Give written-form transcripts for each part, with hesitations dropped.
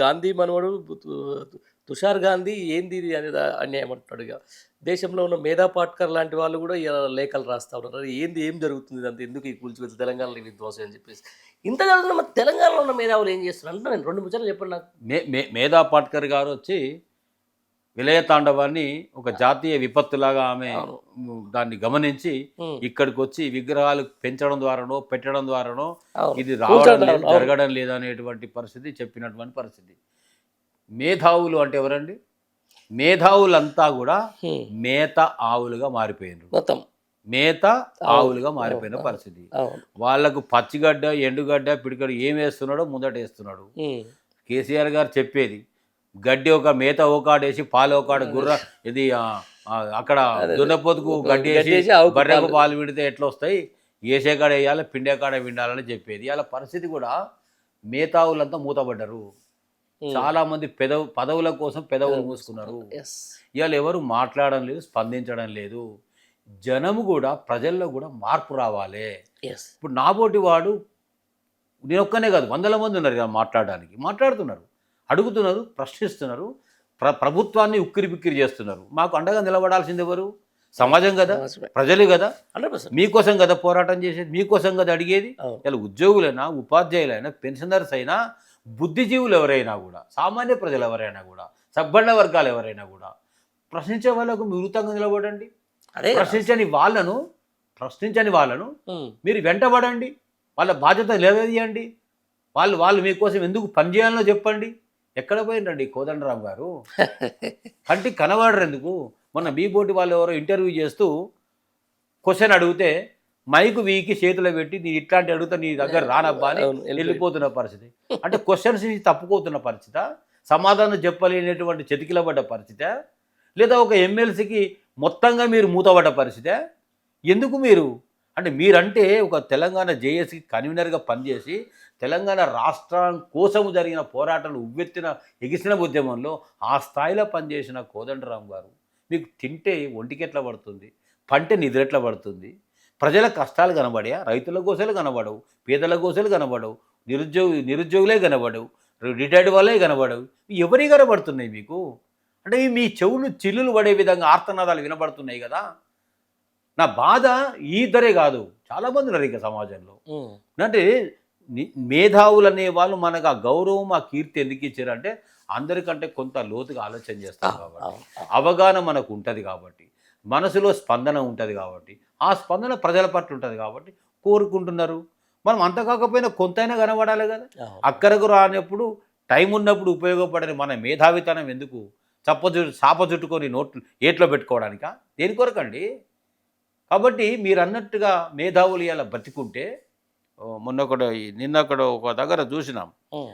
గాంధీ మనవడు తుషార్ గాంధీ ఏంది ఇది అనేది అన్యాయం అంటున్నాడు ఇక. దేశంలో ఉన్న మేధా పాట్కర్ లాంటి వాళ్ళు కూడా ఇలా లేఖలు రాస్తా ఉన్నారు. అరే ఏంది ఏం జరుగుతుంది ఇదంతా ఎందుకు ఈ కూల్చివేత తెలంగాణలో ఈ విధ్వంసం అని చెప్పేసి. ఇంత జరుగుతున్న మరి తెలంగాణలో ఉన్న మేధావులు ఏం చేస్తున్నారు అంటే నేను 2 ముచ్చట్లు చెప్పండి నాకు. మేధా పాట్కర్ గారు వచ్చి విలయ తాండవాన్ని ఒక జాతీయ విపత్తులాగా ఆమె అవును. దాన్ని గమనించి ఉమ్, ఇక్కడికి వచ్చి విగ్రహాలు పెంచడం ద్వారానో పెట్టడం ద్వారానో అవును. ఇది రావడం కూల్చడం లేదు అవును. జరగడం లేదనేటువంటి పరిస్థితి చెప్పినటువంటి పరిస్థితి. మేధావులు అంటే ఎవరండి? మేధావులంతా కూడా ఉమ్, మేత ఆవులుగా మారిపోయినారు. మొత్తం మేత ఆవులుగా మారిపోయిన అవును. పరిస్థితి. అవును. వాళ్ళకు పచ్చిగడ్డ ఎండుగడ్డ పిడికడు ఏం వేస్తున్నాడో ముందట వేస్తున్నాడు. ఉమ్, కేసీఆర్ గారు చెప్పేది గడ్డి ఒక మేత ఓకాడేసి పాలు ఓకాడు గుర్ర ఇది అక్కడ దున్నపోతుకు గడ్డి వేసి గడ్డేసి ఆవుకు బర్రెకు పాలు. పాలు విడితే ఎట్లా వస్తాయి, ఏసే కాడ వేయాలి పిండే కాడ విండాలని చెప్పేది. అలా పరిస్థితి కూడా మేతావులంతా మూతపడ్డారు. ఉమ్, చాలా మంది పదవుల కోసం పెదవులు మూసుకున్నారు. yes. ఇవాళ ఎవరు మాట్లాడడం లేదు, స్పందించడం లేదు. జనము కూడా ప్రజల్లో కూడా మార్పు రావాలి. Yes. ఇప్పుడు నాబోటి వాడు నేను ఒక్కనే కాదు, వందల మంది ఉన్నారు కదా మాట్లాడడానికి, మాట్లాడుతున్నారు, అడుగుతున్నారు, ప్రశ్నిస్తున్నారు, ప్రభుత్వాన్ని ఉక్కిరి బిక్కిరి చేస్తున్నారు. మాకు అండగా నిలబడాల్సింది ఎవరు? సమాజం కదా, ప్రజలు కదా, 100%. మీకోసం కదా పోరాటం చేసేది, మీకోసం కదా అడిగేది. అవును. ఇలా ఉద్యోగులైనా, ఉపాధ్యాయులైనా, పెన్షనర్స్ అయినా, బుద్ధిజీవులు ఎవరైనా కూడా, సామాన్య ప్రజలు ఎవరైనా కూడా, సబ్బళ్ళ వర్గాలు ఎవరైనా కూడా ప్రశ్నించే వాళ్ళకు విరుతంగా నిలబడండి. అదే కదా. ప్రశ్నించని వాళ్ళను ఉమ్, మీరు వెంటబడండి, వాళ్ళ బాధ్యత నిలవేయండి. వాళ్ళు మీకోసం ఎందుకు పనిచేయాలో చెప్పండి. ఎక్కడ పోయిందండి కోదండరామ్ గారు? కంటికి కనబడరు ఎందుకు? మొన్న మీ బోటి వాళ్ళు ఎవరో ఇంటర్వ్యూ చేస్తూ క్వశ్చన్ అడిగితే మైకు వీకి చేతిలో పెట్టి నీ ఇట్లాంటి అడుగుతా నీ దగ్గర రానబ్బా అని అవును, వెళ్ళిపోతున్న పరిస్థితి. అంటే క్వశ్చన్స్ నుంచి తప్పుకోతున్న పరిస్థితి, సమాధానం చెప్పలేనటువంటి చెతికిలబడ్డ పరిస్థితి, లేదా ఒక ఎమ్మెల్సీకి మొత్తంగా మీరు మూతపడ్డ పరిస్థితి. ఎందుకు మీరు అంటే మీరంటే ఒక తెలంగాణ జేఏసీకి కన్వీనర్గా పనిచేసి తెలంగాణ రాష్ట్రం కోసం జరిగిన పోరాటాలు ఉవ్వెత్తిన ఎగిసిన ఉద్యమంలో ఆ స్థాయిలో పనిచేసిన కోదండరామ్ గారు మీకు తింటే ఒంటికి ఎట్లా పడుతుంది, పంటే నిద్ర ఎట్లా పడుతుంది? ప్రజల కష్టాలు కనబడా? రైతుల కోసలు కనబడవు, పేదల కోసలు కనబడవు, నిరుద్యోగులే కనబడవు, రిటైర్డ్ వాళ్ళే కనబడవు. ఎవరి కనబడుతున్నాయి మీకు? అంటే మీ చెవులు చిల్లులు పడే విధంగా ఆర్తనాదాలు వినబడుతున్నాయి కదా. నా బాధ ఈ ఇద్దరే కాదు, చాలామంది ఉన్నారు ఇక సమాజంలో. ఉమ్, అంటే మేధావులు అనే వాళ్ళు మనకు ఆ గౌరవం, ఆ కీర్తి ఎందుకు ఇచ్చారంటే అందరికంటే కొంత లోతుగా ఆలోచన చేస్తాం కాబట్టి, అవును. అవగాహన మనకు ఉంటుంది కాబట్టి, మనసులో స్పందన ఉంటుంది కాబట్టి, ఆ స్పందన ప్రజల పట్ల ఉంటుంది కాబట్టి కోరుకుంటున్నారు. మనం అంత కాకపోయినా కొంతైనా కనబడాలి కదా. అవును. అక్కడకు రానప్పుడు టైం ఉన్నప్పుడు ఉపయోగపడని మన మేధావితనం ఎందుకు చాప చుట్టుకొని ఏట్లో పెట్టుకోవడానికా? దేని కొరకండి? కాబట్టి మీరు అన్నట్టుగా మేధావులు ఇలా బతికుంటే నిన్నొకడు ఒక దగ్గర చూసినాం. ఉమ్,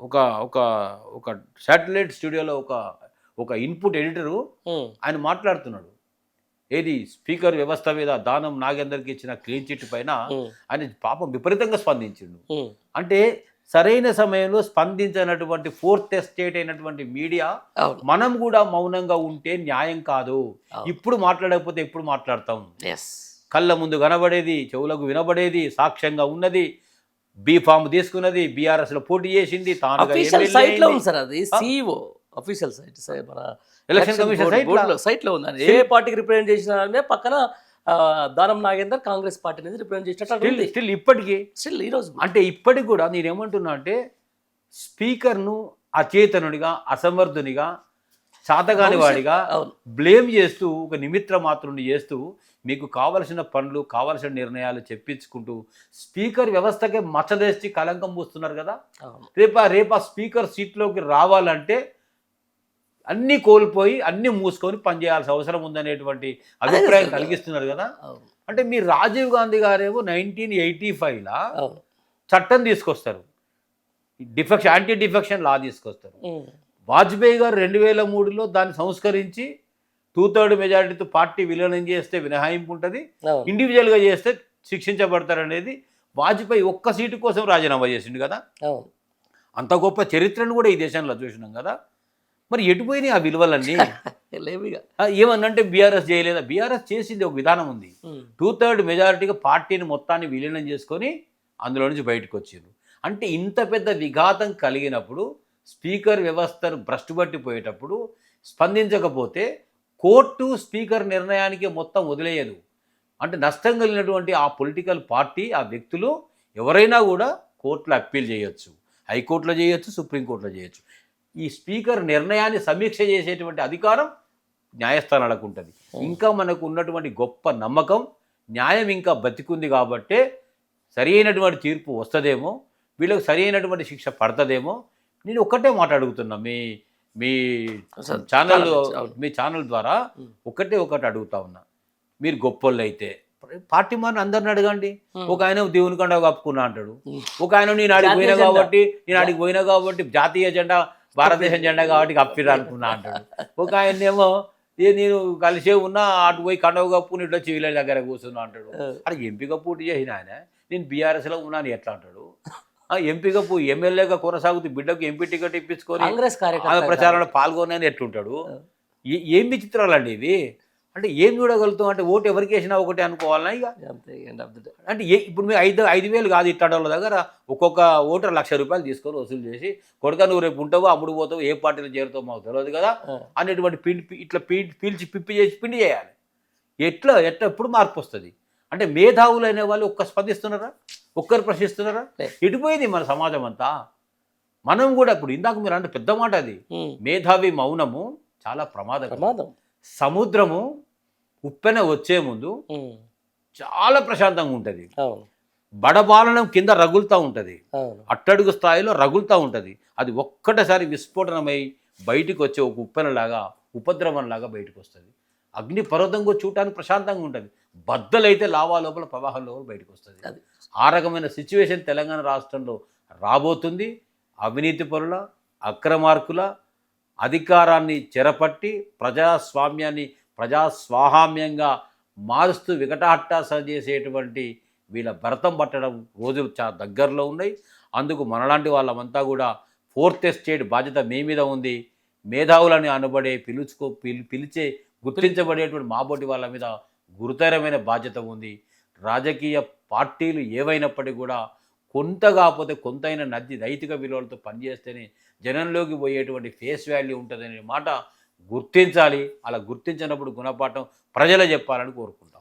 ఒక ఒక ఒక శాటిలైట్ స్టూడియోలో ఒక ఇన్పుట్ ఎడిటరు ఉమ్, ఆయన మాట్లాడుతున్నాడు. ఏది స్పీకర్ వ్యవస్థ మీద దానం నాగేందర్కి ఇచ్చిన క్లీన్ చిట్ పైన ఉమ్, ఆయన పాపం విపరీతంగా స్పందించిండు. ఉమ్, అంటే సరైన సమయంలో స్పందించినటువంటి ఫోర్త్ ఎస్టేట్ అయినటువంటి మీడియా అవును. మనం కూడా మౌనంగా ఉంటే న్యాయం కాదు. అవును. ఇప్పుడు మాట్లాడకపోతే ఎప్పుడు మాట్లాడతాం? Yes. కళ్ళ ముందు కనబడేది, చెవులకు వినబడేది, సాక్ష్యంగా ఉన్నది, బీఫామ్ తీసుకున్నది, బీఆర్ఎస్లో పోటీ చేసింది, తానుగా అఫీషియల్ ఎమ్మెల్యే సైట్ లో అయింది. ఉంది సార్, అది సిఇఓ అఫీషియల్ సైట్ మన ఎలక్షన్ కమిషన్ సైట్ లో ఉంది. ఏ పార్టీకి రిప్రజెంట్ చేసిన పక్కన దానం నాగేందర్ కాంగ్రెస్ పార్టీ నుంచి రిప్రజెంట్ చేసినట్టు స్టిల్ ఇప్పటికీ స్టిల్ ఈ రోజు అంటే ఇప్పటికి కూడా నేనేమంటున్నా అంటే స్పీకర్ను అచేతనుడిగా, అసమర్థునిగా, చాతగాని వాడిగా అవును. బ్లేమ్ చేస్తూ, ఒక నిమిత్ర మాత్రుని చేస్తూ, మీకు కావలసిన పనులు, కావలసిన నిర్ణయాలు చెప్పించుకుంటూ స్పీకర్ వ్యవస్థకే మచ్చదేసి కలంకం పూస్తున్నారు కదా. అవును. రేపు ఆ స్పీకర్ సీట్లోకి రావాలంటే అన్నీ కోల్పోయి అన్నీ మూసుకొని పనిచేయాల్సిన అవసరం ఉందనేటువంటి అభిప్రాయం కలిగిస్తున్నారు కదా. అవును. అంటే మీరు రాజీవ్ గాంధీ గారేమో 1985లా అవును. చట్టం తీసుకొస్తారు, యాంటీ డిఫెక్షన్ లా తీసుకొస్తారు. ఉమ్, వాజ్పేయి గారు 2003లో దాన్ని సంస్కరించి 2/3 మెజారిటీతో పార్టీ విలీనం చేస్తే మినహాయింపు ఉంటుంది, అవును. ఇండివిజువల్గా చేస్తే శిక్షించబడతారు అనేది వాజ్పేయి ఒక్క సీటు కోసం రాజీనామా చేసిండు కదా. అవును. అంత గొప్ప చరిత్రను కూడా ఈ దేశంలో చూసినాం కదా. మరి ఎటుపోయినాయి ఆ విలువలన్నీ? లేవిగా ఏమన్నంటే బీఆర్ఎస్ చేయలేదా? బీఆర్ఎస్ చేసింది ఒక విధానం ఉంది. 2/3 మెజారిటీగా పార్టీని మొత్తాన్ని విలీనం చేసుకొని అందులో నుంచి బయటకు వచ్చారు. అంటే ఇంత పెద్ద విఘాతం కలిగినప్పుడు స్పీకర్ వ్యవస్థను భ్రష్టు పట్టిపోయేటప్పుడు స్పందించకపోతే కోర్టు స్పీకర్ నిర్ణయానికి మొత్తం వదిలేయదు. అంటే నష్టం కలిగినటువంటి ఆ పొలిటికల్ పార్టీ, ఆ వ్యక్తులు ఎవరైనా కూడా కోర్టులో అప్పీల్ చేయొచ్చు, హైకోర్టులో చేయొచ్చు, సుప్రీంకోర్టులో చేయొచ్చు. ఈ స్పీకర్ నిర్ణయాన్ని సమీక్ష చేసేటువంటి అధికారం న్యాయస్థానాలకు ఉంటుంది. ఇంకా మనకు ఉన్నటువంటి గొప్ప నమ్మకం, న్యాయం ఇంకా బతికుంది కాబట్టే సరి అయినటువంటి తీర్పు వస్తుందేమో, వీళ్ళకి సరి అయినటువంటి శిక్ష పడుతుందేమో. నేను ఒక్కటే మాట అడుగుతున్నా, మీ మీ ఛానల్ మీ ఛానల్ ద్వారా ఒకటి అడుగుతా ఉన్నా. మీరు గొప్పోళ్ళు అయితే పార్టీ మారిన అందరిని అడగండి. ఒక ఆయన దేవుని కండ కప్పుకున్నా అంటాడు, ఒక ఆయన నేను ఆడికి పోయినా కాబట్టి జాతీయ జెండా భారతదేశం జెండా కాబట్టి కప్పిరా అనుకున్నా అంటాడు. ఒక ఆయన ఏమో నేను కలిసే ఉన్నా అటు పోయి కండవ కప్పుకుని ఇట్లా చివిల దగ్గర కూర్చున్నా అంటాడు. అది ఎంపిక పోటీ చేసిన ఆయన నేను బీఆర్ఎస్లో ఉన్నాను ఎట్లా అంటాడు. ఎంపీగా ఎమ్మెల్యేగా కొనసాగుతూ బిడ్డకు ఎంపీ టికెట్ ఇప్పించుకొని ఆమె ప్రచారంలో పాల్గొనని ఎట్లుంటాడు. ఏం విచిత్రాలండి ఇవి. అంటే ఏం చూడగలుగుతాం అంటే ఓటు ఎవరికి వేసినా ఒకటి అనుకోవాలన్నా ఇక. అంటే ఇప్పుడు మీరు 5,000 కాదు ఇట్టాడోళ్ళ దగ్గర ఒక్కొక్క ఓటర్ ₹1,00,000 తీసుకొని వసూలు చేసి కొడుక నువ్వు రేపు ఉంటావో అమ్ముడు పోతావు, ఏ పార్టీలో చేరుతావు మాకు తెలియదు కదా అనేటువంటి ఇట్లా పీల్చి పిప్పి చేసి పిండి చేయాలి. ఎట్లా ఎప్పుడు మార్పు వస్తుంది అంటే మేధావులు అనే వాళ్ళు స్పందిస్తున్నారా, ఒక్కరు ప్రశ్నిస్తున్నారా? ఎటుపోయింది మన సమాజం అంతా. మనం కూడా ఇప్పుడు ఇందాక మీరు అంటే పెద్ద మాట అది, మేధావి మౌనము చాలా ప్రమాదం. సముద్రము ఉప్పెన వచ్చే ముందు చాలా ప్రశాంతంగా ఉంటుంది, బడబాలనం కింద రగులుతూ ఉంటుంది, అట్టడుగు స్థాయిలో రగులుతూ ఉంటుంది. అది ఒక్కటేసారి విస్ఫోటనమై బయటికి వచ్చే ఒక ఉప్పెనలాగా, ఉపద్రవంలాగా బయటకు వస్తుంది. అగ్ని పర్వతంగా చూడటానికి ప్రశాంతంగా ఉంటుంది, బద్దలైతే లావా లోపల ప్రవాహం లోపల బయటకు వస్తుంది. ఆ రకమైన సిచ్యువేషన్ తెలంగాణ రాష్ట్రంలో రాబోతుంది. అవినీతి పరుల, అక్రమార్కుల అధికారాన్ని చెరపట్టి ప్రజాస్వామ్యాన్ని ప్రజాస్వాహామ్యంగా మారుస్తూ వికటాట్టాసన చేసేటువంటి వీళ్ళ భరతం పట్టడం రోజులు చాలా దగ్గరలో ఉన్నాయి. అందుకు మనలాంటి వాళ్ళమంతా కూడా 4th ఎస్టేట్ బాధ్యత మీ మీద ఉంది. మేధావులని అనబడే పిలిచే గుర్తించబడేటువంటి మాబోటి వాళ్ళ మీద గురుతరమైన బాధ్యత ఉంది. రాజకీయ పార్టీలు ఏవైనప్పటికీ కూడా కొంత కాకపోతే కొంతైనా నైతిక విలువలతో పనిచేస్తేనే జనంలోకి పోయేటువంటి ఫేస్ వాల్యూ ఉంటుందనే మాట గుర్తించాలి. అలా గుర్తించినప్పుడు గుణపాఠం ప్రజలు చెప్పాలని కోరుకుంటాం.